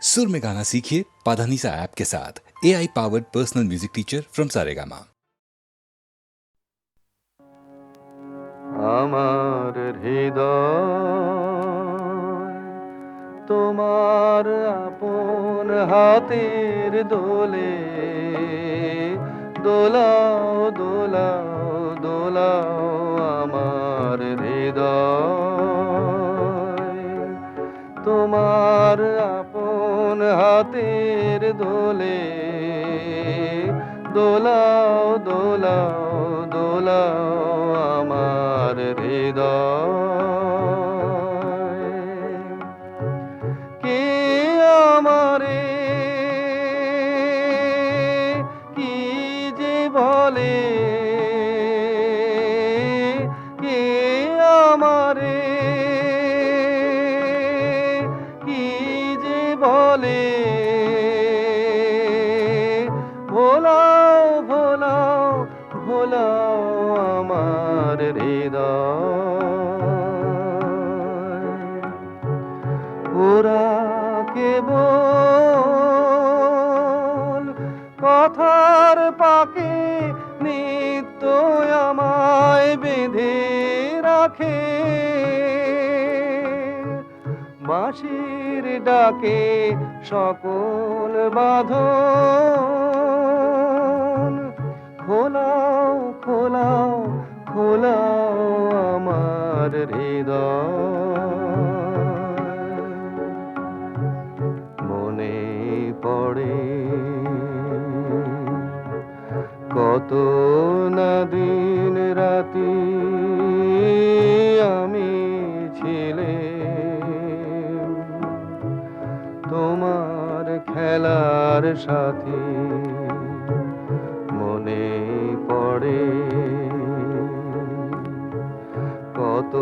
सुर में गाना सीखिए पाधानीसा ऐप के साथ। AI powered personal music teacher from Saregama. আমার হৃদয় তোমার আপন হাতের দোলে দোলাও দোলাও দোলাও আমার হৃদয় তোমার আপন হাতের দোলে দোলাও দোলাও দোলাও আমার হৃদয় কে আমারে কি যে বলে কে আমারে কি যে বলে ভোলাও ভোলাও ভোলাও আমার হৃদয় ওরা কেবল কথার পাকে নিত্য আমায় বেঁধে রাখে বাঁশির ডাকে সকল বাঁধন খোলাও খোলাও খোলাও আমার হৃদয় মনে পড়ে কত না দিন রাতি আমি ছিলে তোমার খেলার সাথী মনে পড়ে কত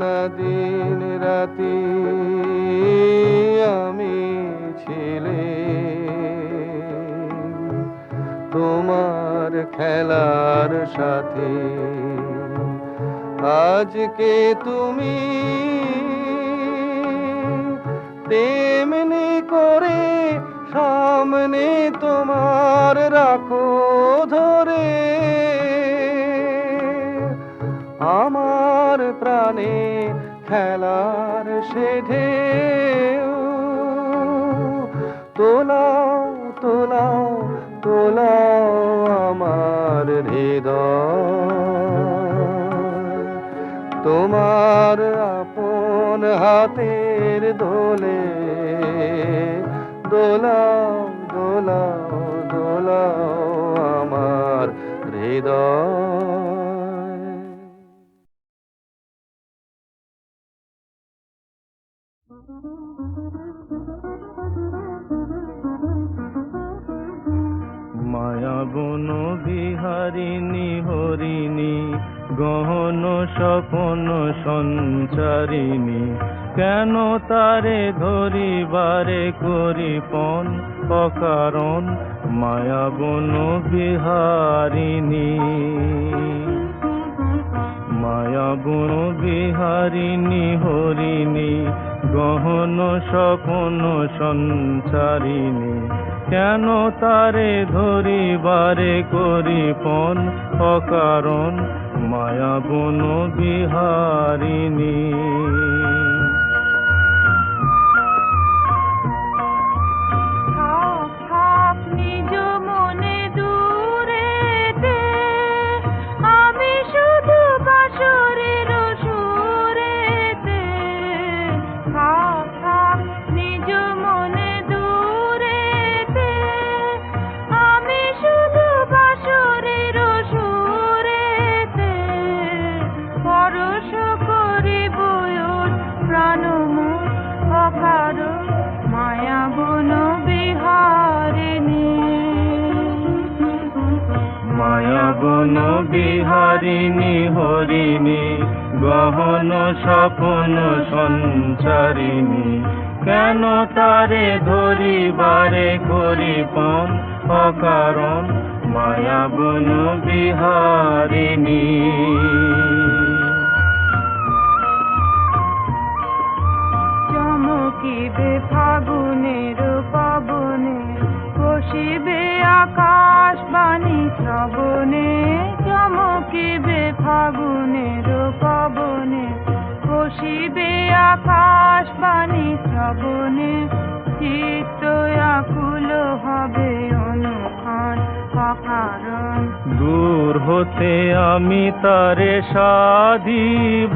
না দিন রাতি আমি ছিলে তোমার খেলার সাথে আজকে তুমি তেমনি করে সামনে তোমার রাখো ধরে আমার প্রাণে খেলার সে ঢেউ তোলাও তোলাও তোলাও আমার হৃদয় তোমার আপন হাতের দোলে দোলাও দোলাও দোলাও আমার হৃদয় মায়া বন বিহারিণী হরিণী গহন স্বপন সঞ্চারিণী কেন তারে ধরিবারে করিপন অকারণ মায়া বন বিহারিণী মায়া বন বিহারিণী হরিণী গহন স্বপন সঞ্চারিণী কেন তারে ধরিবারে করিপন অকারণ মায়া বন বিহারিণী বন বিহারিণী হরিণী গহন স্বপন সঞ্চারিণী কেন তারে ধরিবারে করিপন অকারণ মায়া বন বিহারিণী চমকিবে ফাগুনের হতে আমি তারে সাধিব,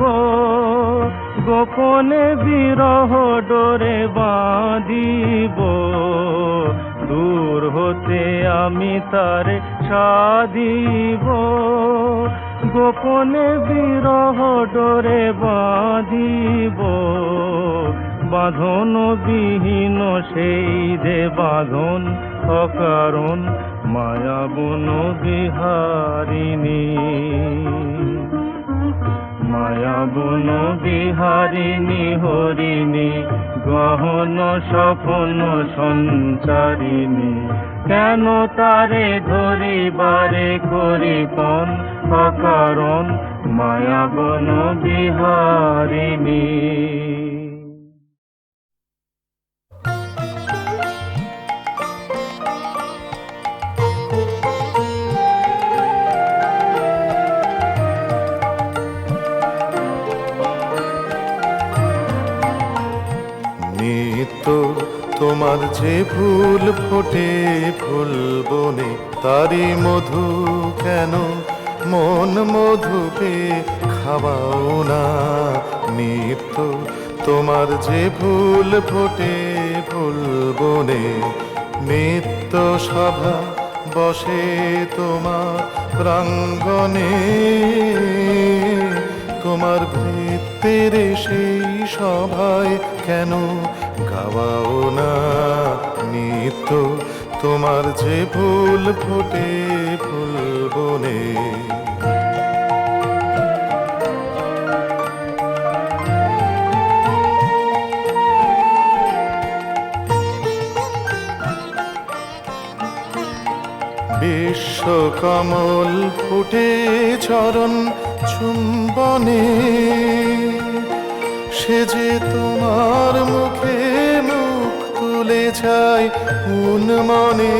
গোপনে বিরহ ডোরে বাঁধিব। দূর হতে আমি তারে সাধিব, গোপনে বিরহ ডোরে বাঁধিব। বাঁধন বিহীন সেই যে বাঁধন অকারণ, মায়া বন বিহারিণী। মায়া বন বিহারিণী হরিণী, গহন স্বপ্ন সঞ্চারিণী। কেন তারে ধরিবারে করিপন অকারণ, মায়া বন বিহারিণী। নিত্য তোমার যে ফুল ফোটে ফুল বনে, তারি মধু কেন মন মধু পে খাওয়াও না। নিত্য তোমার যে ফুল ফোটে ফুল বনে, নিত্য সভা বসে তোমার প্রাঙ্গণে। তোমার ভৃত্যের সেই সভায় কেন গাওয়াও না। নিত্য তোমার যে ফুল ফোটে ফুল বনে। বিশ্বকমল ফুটে চরণ চুম্বনে, সে যে তোমার মুখে মুখ তুলে চায় উন্মনে।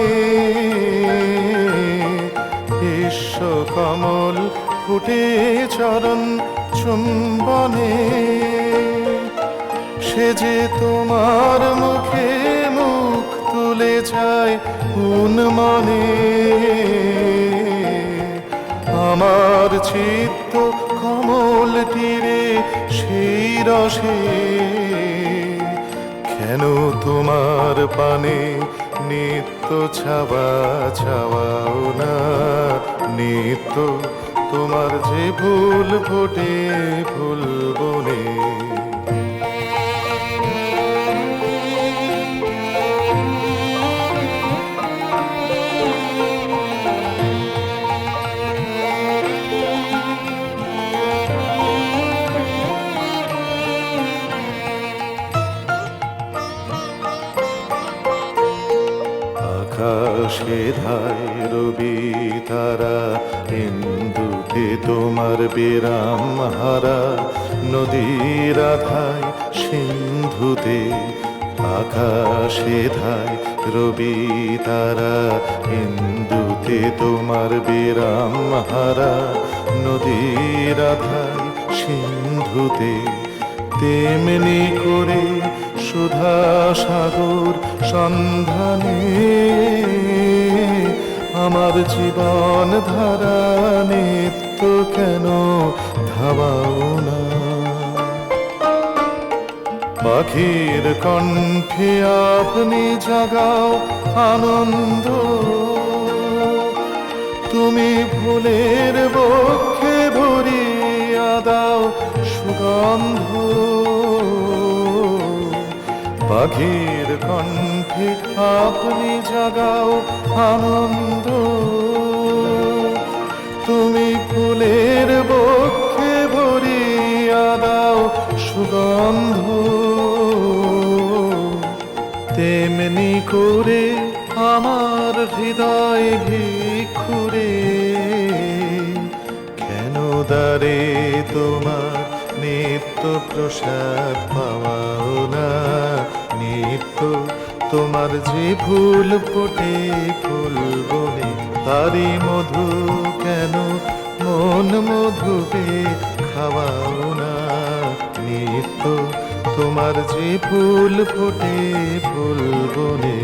বিশ্বকমল ফুটে চরণ চুম্বনে, সে যে তোমার মুখে মুখ তুলে চায় উন্মনে। আমার চিত্ত কমল তীরে সেই রসে, কেন তোমার পানে নিত্য ছাওয়া ছাওয়াও না। নিত্য তোমার যে ফুল ফোটে ফুল বনে। আকাশে ধায় রবি তারা, ইন্দুতে তোমার বিরাম হারা। নদীর আধায় সিন্ধুতে, আকাশে ধায় রবি তারা, ইন্দুতে তোমার বিরাম হারা। নদীর আধায় সিন্ধুতে, তেমনি করে সুধা সাগর সন্ধানে। আমার জীবন ধারা নিত্য কেন ধাবাও না। পাখির কণ্ঠে আপনি জাগাও আনন্দ, তুমি ফুলের বক্ষে ভরিয়া দাও সুগন্ধ। পাখির কণ্ঠে আপনি জাগাও আনন্দ, তুমি ফুলের বক্ষে ভরিয়া দাও সুগন্ধ। তেমনি করে আমার হৃদয় ভিক্ষুরে, কেন দ্বারে তোমার নিত্য প্রসাদ পাওয়াও না। নিত্য তোমার যে ফুল ফোটে ফুল বনে, তারি মধু কেন মন মধু পে খাওয়াও না। নিত্য তোমার যে ফুল ফোটে ফুল বনে।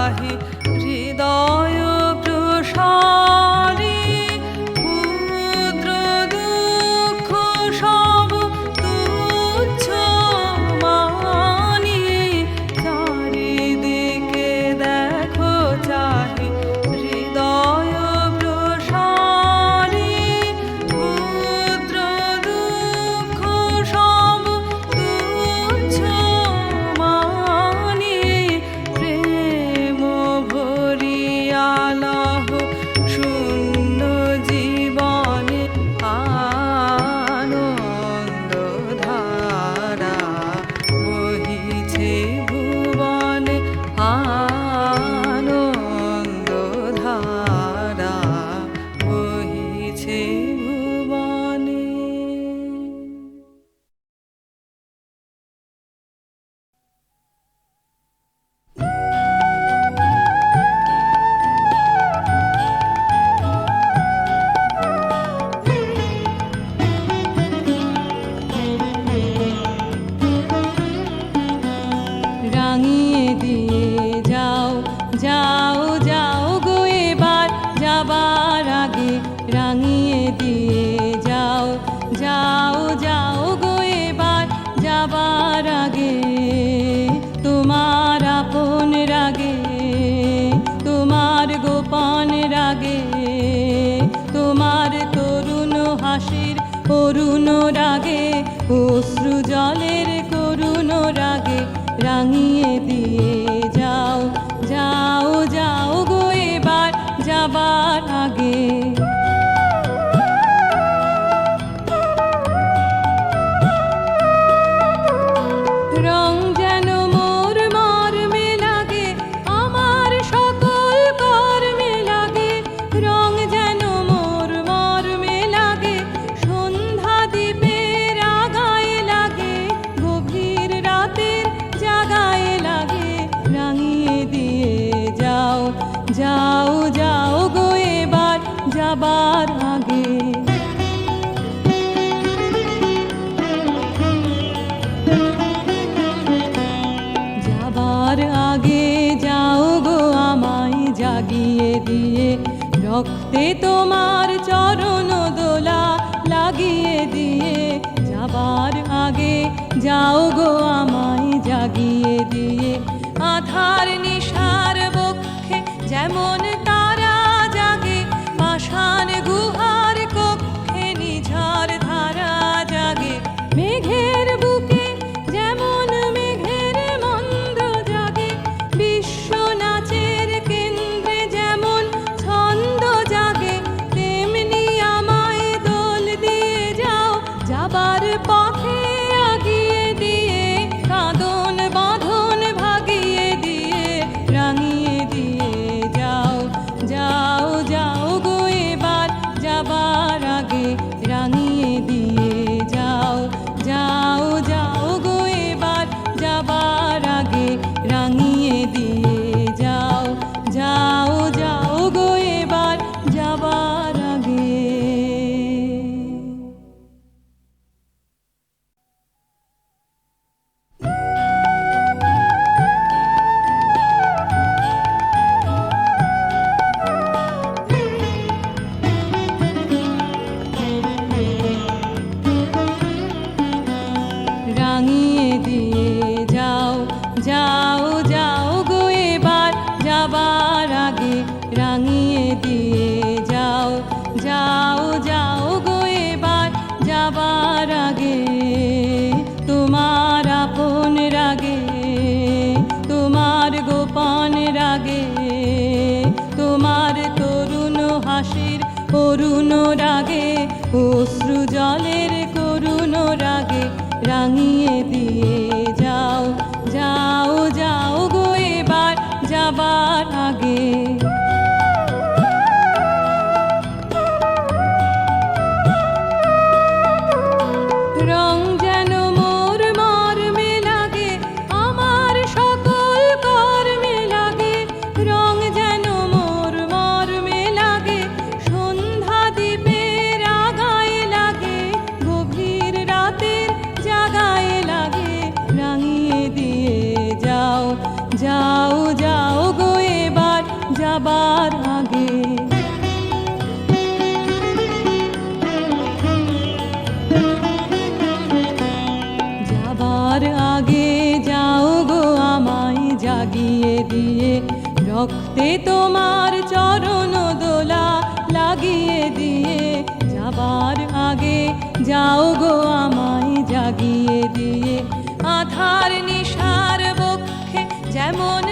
চাহে হৃদয় প্রসারী, ক্ষুদ্র দুঃখ সব তুচ্ছ মানি, চারিদিকে দেখো চাহে হৃদয় প্রসারী, ক্ষুদ্র দুঃখ সব তুচ্ছ মানি, প্রেম ভরিয়ালাহ শূন্য জীবনে আনন্দ ধারা বহিছে ভুবনে, আনন্দ ধারা বহিছে ভুবনে। রাঙিয়ে দিয়ে যাও যাও যাও গো এবার যাবার আগে, রাঙিয়ে দিয়ে যাও যাও যাও গো এবার যাবার আগে, তোমার আপন রাগে, তোমার গোপন রাগে, তোমার তরুণ হাসির অরুণ রাগে, অশ্রু জলের করুণ রাগে, রাঙিয়ে দিয়ে যাও যাও যাও গো এবার যাবার আগে। রং যেন মোর মর্মে লাগে, আমার সকল কর্মে লাগে, রং যেন মোর মর্মে লাগে, সন্ধ্যা দ্বীপের আগায় লাগে, গভীর রাতের জাগায় লাগে, রাঙিয়ে দিয়ে যাও যাও যাও গো এবার যাবার আগে। যাবার আগে যাও গো আমায় জাগিয়ে দিয়ে, রক্তে তোমার চরণ দোলা লাগিয়ে দিয়ে, যাবার আগে যাও গো আমায় জাগিয়ে দিয়ে, আধার নিশার বক্ষে যেমন তারা জাগে, পাষাণ গুহার কক্ষে নিঝড় ধারা জাগে, মেঘের বুকে যেমন মেঘের মন্দ্র জাগে, বিশ্ব নাচের কেন্দ্রে যেমন ছন্দ জাগে, তেমনি আমায় দোল দিয়ে যাও যাবার পথে আগিয়ে দিয়ে, কাঁদন বাঁধন ভাগিয়ে দিয়ে, রাঙিয়ে দিয়ে যাও যাও যাও গো এবার যাবার আগে, রাঙিয়ে দিয়ে যাও যাও যাও গো এবার যাবার আগে, রাঙিয়ে দিয়ে যাও যাও যাও গো এবার যাবার আগে। রাঙিয়ে দিয়ে যাও যাও যাও গো এবার যাবার আগে, রাঙিয়ে দিয়ে যাও যাও যাও গো এবার যাবার আগে, তোমার আপন রাগে, তোমার গোপন রাগে, তোমার তরুণ হাসির অরুণ রাগে, অশ্রু জলের করুণ রাগে, রাঙিয়ে দিয়ে যাও যাও যাও গো এবার যাবার আগে। রং যেন মোর মর্মে লাগে, আমার সকল কর্মে লাগে, রং যেন মোর মর্মে লাগে, সন্ধ্যা দ্বীপের আগায় লাগে, গভীর রাতের জাগায় লাগে, রাঙিয়ে দিয়ে যাও যাও যাও গো দিয়ে, রক্তে তোমার চরণ দোলা লাগিয়ে দিয়ে, যাবার আগে যাও গো আমায় জাগিয়ে দিয়ে। আধার নিশার বক্ষে যেমন